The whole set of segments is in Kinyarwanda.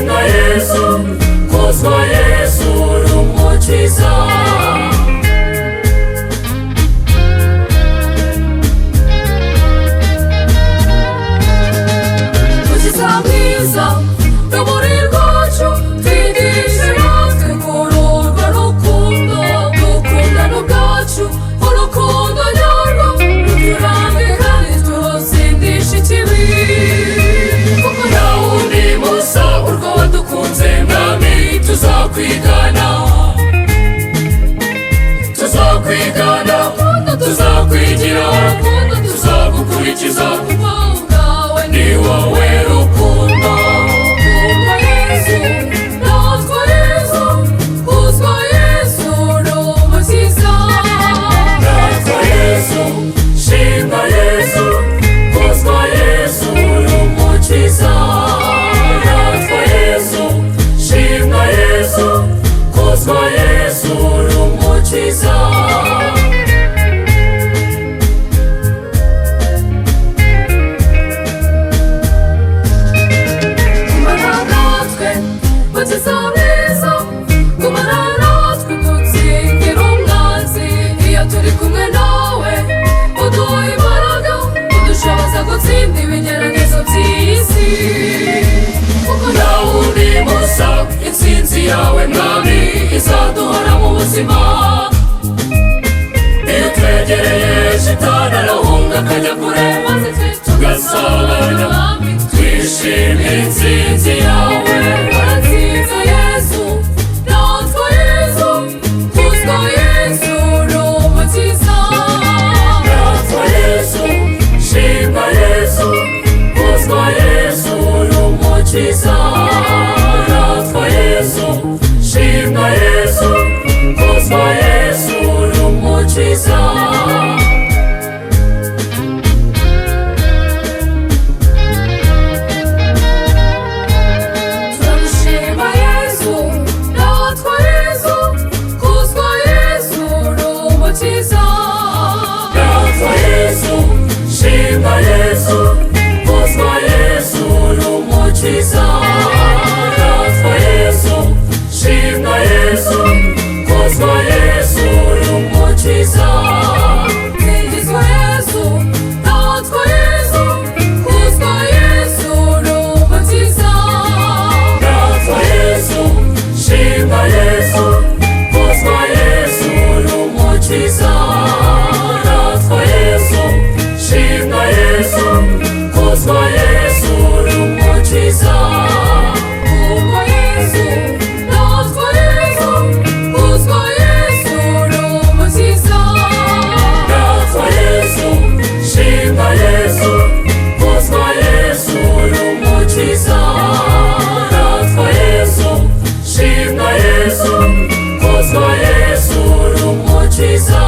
shimwa Yesu, kuzwa Yesu urumukiza. Mukiza mwiza rumuri rwacu, twigishe natwe kururwa rukundo, gukundana ubwacu urukundo nyarwo ruturange kandi turusindisha ikibi. Kuko nta wundi musa urwo wadukunze mwami, tuzakwigana tuzakwigira, tuzagukurikiza, ni wowe rukundo. Kuzwa Yesu, natwa Yesu, kuzwa Yesu urumukiza. Natwa Yesu, shimwa Yesu, kuzwa Yesu urumukiza. Natwa Yesu, shimwa Yesu, kuzwa Yesu urumukiza. Mukiza mwiza, gumana natwe dutsindira umwanzi. Iyo turi kumwe nawe uduha imbaraga, udushoboza gutsinda ibigeragezo by'isi. Kuko nta wundi musa, intsinzi yawe mwami izaduhora mu buzima. Iyo twegereye shitani arahunga akajya kure, tugasabana twishimira intsinzi yawe. Waratsinze Yesu, natwa Yesu, kuzwa Yesu urumukiza. Natwa Yesu, shimwa Yesu, kuzwa Yesu urumukiza. Natwa Yesu, shimwa Yesu, kuzwa Yesu urumukiza. Shimwa Yesu, kuzwa Yesu urumukiza. Natwa Yesu, shimwa Yesu, kuzwa Yesu urumukiza. Singizwa Yesu, natwa Yesu, kuzwa Yesu urumukiza. Natwa Yesu, shimwa Yesu, kuzwa Yesu urumukiza. Natwa Yesu, shimwa Yesu, kuzwa Yesu urumukiza. Kuzwa Yesu, natwa Yesu, kuzwa Yesu urumukiza. Natwa Yesu, shimwa Yesu, kuzwa Yesu urumukiza. Natwa Yesu, shimwa Yesu, kuzwa Yesu urumukiza.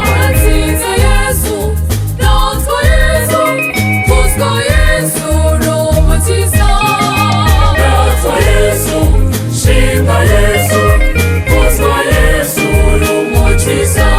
Waratsinze Yesu, natwa Yesu, kuzwa Yesu urumukiza. Natwa Yesu, shimwa Yesu, kuzwa Yesu urumukiza.